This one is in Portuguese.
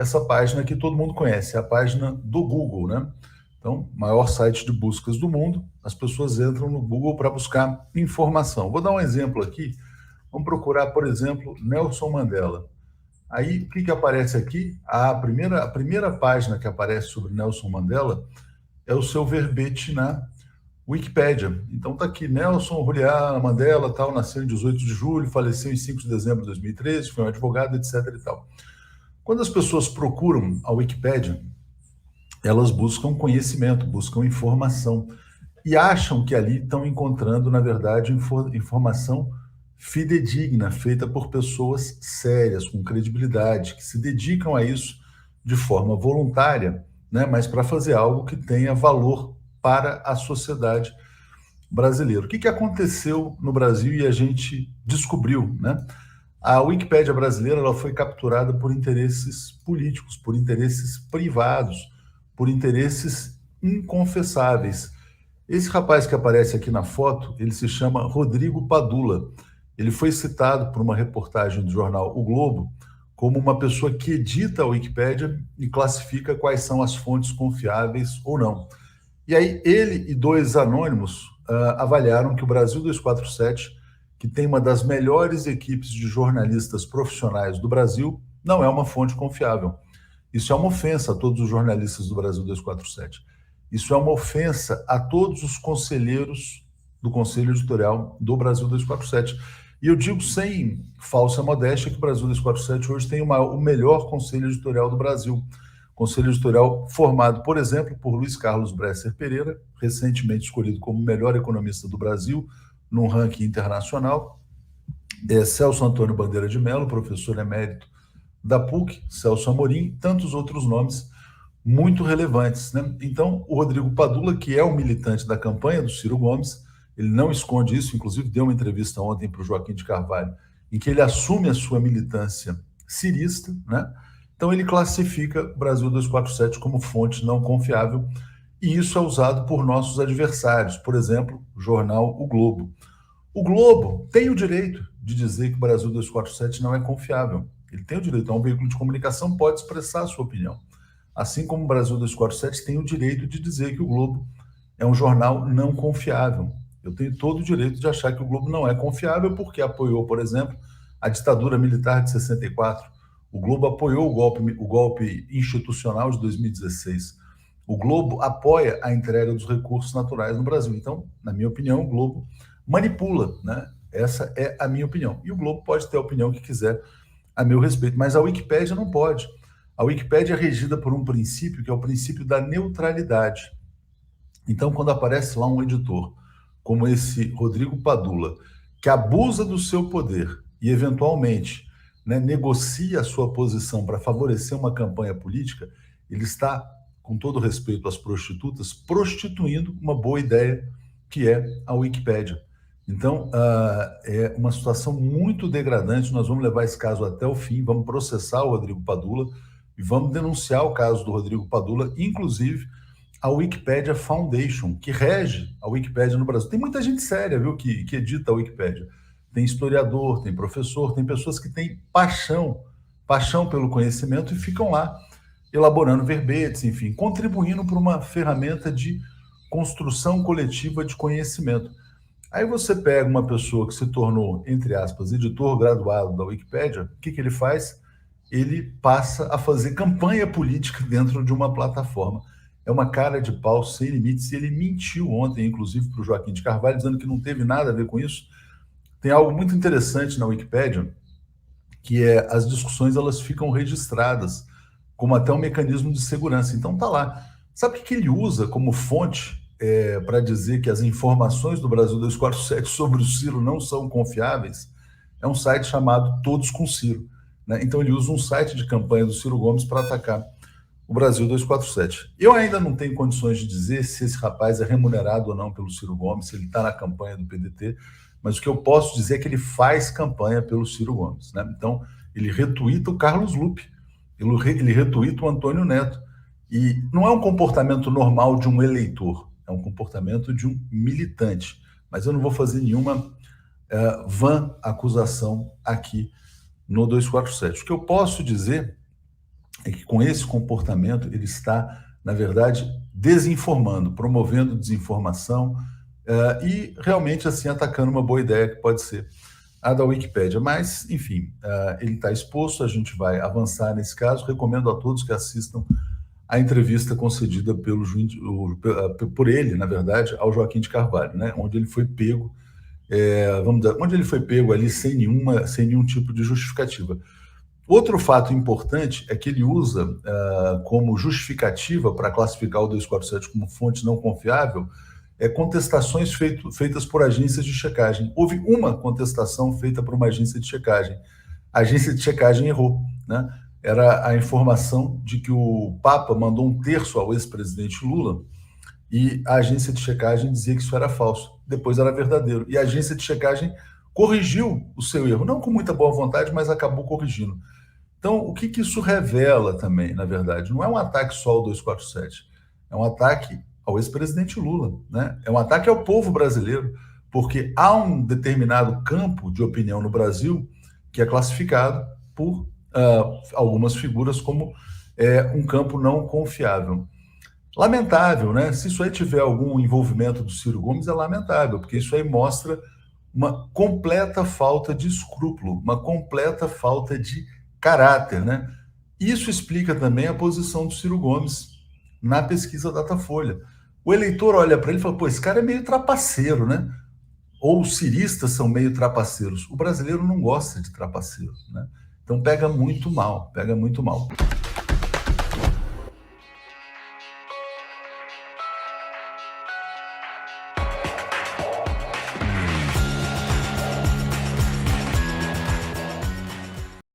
essa página que todo mundo conhece, é a página do Google, né? Então, maior site de buscas do mundo, as pessoas entram no Google para buscar informação. Vou dar um exemplo aqui. Vamos procurar, por exemplo, Nelson Mandela. Aí, o que aparece aqui? A primeira página que aparece sobre Nelson Mandela é o seu verbete na Wikipédia. Então está aqui, Nelson Julián Mandela, tal, nasceu em 18 de julho, faleceu em 5 de dezembro de 2013, foi um advogado, etc. e tal. Quando as pessoas procuram a Wikipédia, elas buscam conhecimento, buscam informação e acham que ali estão encontrando, na verdade, informação fidedigna, feita por pessoas sérias, com credibilidade, que se dedicam a isso de forma voluntária, né, mas para fazer algo que tenha valor para a sociedade brasileira. O que aconteceu no Brasil e a gente descobriu, né? A Wikipédia brasileira ela foi capturada por interesses políticos, por interesses privados, por interesses inconfessáveis. Esse rapaz que aparece aqui na foto, ele se chama Rodrigo Padula. Ele foi citado por uma reportagem do jornal O Globo como uma pessoa que edita a Wikipédia e classifica quais são as fontes confiáveis ou não. E aí ele e dois anônimos avaliaram que o Brasil 247, que tem uma das melhores equipes de jornalistas profissionais do Brasil, não é uma fonte confiável. Isso é uma ofensa a todos os jornalistas do Brasil 247. Isso é uma ofensa a todos os conselheiros do Conselho Editorial do Brasil 247. E eu digo sem falsa modéstia que o Brasil 247 hoje tem o melhor Conselho Editorial do Brasil. Conselho Editorial formado, por exemplo, por Luiz Carlos Bresser Pereira, recentemente escolhido como o melhor economista do Brasil num ranking internacional. Celso Antônio Bandeira de Mello, professor emérito da PUC, Celso Amorim, tantos outros nomes muito relevantes, né? Então, o Rodrigo Padula, que é um militante da campanha do Ciro Gomes, ele não esconde isso, inclusive deu uma entrevista ontem para o Joaquim de Carvalho, em que ele assume a sua militância cirista, né? Então, ele classifica o Brasil 247 como fonte não confiável, e isso é usado por nossos adversários, por exemplo, o jornal O Globo. O Globo tem o direito de dizer que o Brasil 247 não é confiável. Ele tem o direito, é um veículo de comunicação, pode expressar a sua opinião. Assim como o Brasil 247 tem o direito de dizer que o Globo é um jornal não confiável. Eu tenho todo o direito de achar que o Globo não é confiável porque apoiou, por exemplo, a ditadura militar de 64. O Globo apoiou o golpe institucional de 2016. O Globo apoia a entrega dos recursos naturais no Brasil. Então, na minha opinião, o Globo manipula, né? Essa é a minha opinião. E o Globo pode ter a opinião que quiser a meu respeito, mas a Wikipédia não pode. A Wikipédia é regida por um princípio que é o princípio da neutralidade. Então, quando aparece lá um editor, como esse Rodrigo Padula, que abusa do seu poder e, eventualmente, né, negocia a sua posição para favorecer uma campanha política, ele está, com todo respeito às prostitutas, prostituindo uma boa ideia que é a Wikipédia. Então, é uma situação muito degradante. Nós vamos levar esse caso até o fim, vamos processar o Rodrigo Padula e vamos denunciar o caso do Rodrigo Padula, inclusive a Wikipedia Foundation, que rege a Wikipédia no Brasil. Tem muita gente séria, viu, que edita a Wikipédia. Tem historiador, tem professor, tem pessoas que têm paixão pelo conhecimento e ficam lá elaborando verbetes, enfim, contribuindo para uma ferramenta de construção coletiva de conhecimento. Aí você pega uma pessoa que se tornou, entre aspas, editor graduado da Wikipédia, o que ele faz? Ele passa a fazer campanha política dentro de uma plataforma. É uma cara de pau sem limites, e ele mentiu ontem, inclusive, para o Joaquim de Carvalho, dizendo que não teve nada a ver com isso. Tem algo muito interessante na Wikipédia, que é as discussões elas ficam registradas, como até um mecanismo de segurança. Então tá lá. Sabe o que ele usa como fonte para dizer que as informações do Brasil 247 sobre o Ciro não são confiáveis? É um site chamado Todos com Ciro, né? Então ele usa um site de campanha do Ciro Gomes para atacar o Brasil 247. Eu ainda não tenho condições de dizer se esse rapaz é remunerado ou não pelo Ciro Gomes, se ele está na campanha do PDT, mas o que eu posso dizer é que ele faz campanha pelo Ciro Gomes, né? Então, ele retuita o Carlos Lupe, ele retuita o Antônio Neto, e não é um comportamento normal de um eleitor, é um comportamento de um militante, mas eu não vou fazer nenhuma vã acusação aqui no 247. O que eu posso dizer é que com esse comportamento ele está, na verdade, desinformando, promovendo desinformação e realmente assim atacando uma boa ideia que pode ser a da Wikipédia. Mas, enfim, ele está exposto, a gente vai avançar nesse caso. Recomendo a todos que assistam a entrevista concedida por ele, na verdade, ao Joaquim de Carvalho, né, onde ele foi pego, onde ele foi pego ali sem nenhum tipo de justificativa. Outro fato importante é que ele usa como justificativa para classificar o 247 como fonte não confiável contestações feitas por agências de checagem. Houve uma contestação feita por uma agência de checagem. A agência de checagem errou, né? Era a informação de que o Papa mandou um terço ao ex-presidente Lula e a agência de checagem dizia que isso era falso. Depois era verdadeiro. E a agência de checagem corrigiu o seu erro, não com muita boa vontade, mas acabou corrigindo. Então, o que isso revela também, na verdade? Não é um ataque só ao 247, é um ataque ao ex-presidente Lula, né? É um ataque ao povo brasileiro, porque há um determinado campo de opinião no Brasil que é classificado por algumas figuras como um campo não confiável. Lamentável, né? Se isso aí tiver algum envolvimento do Ciro Gomes, é lamentável, porque isso aí mostra uma completa falta de escrúpulo, uma completa falta de caráter, né? Isso explica também a posição do Ciro Gomes na pesquisa Datafolha. O eleitor olha para ele e fala, pô, esse cara é meio trapaceiro, né? Ou os ciristas são meio trapaceiros. O brasileiro não gosta de trapaceiros, né? Então pega muito mal, pega muito mal.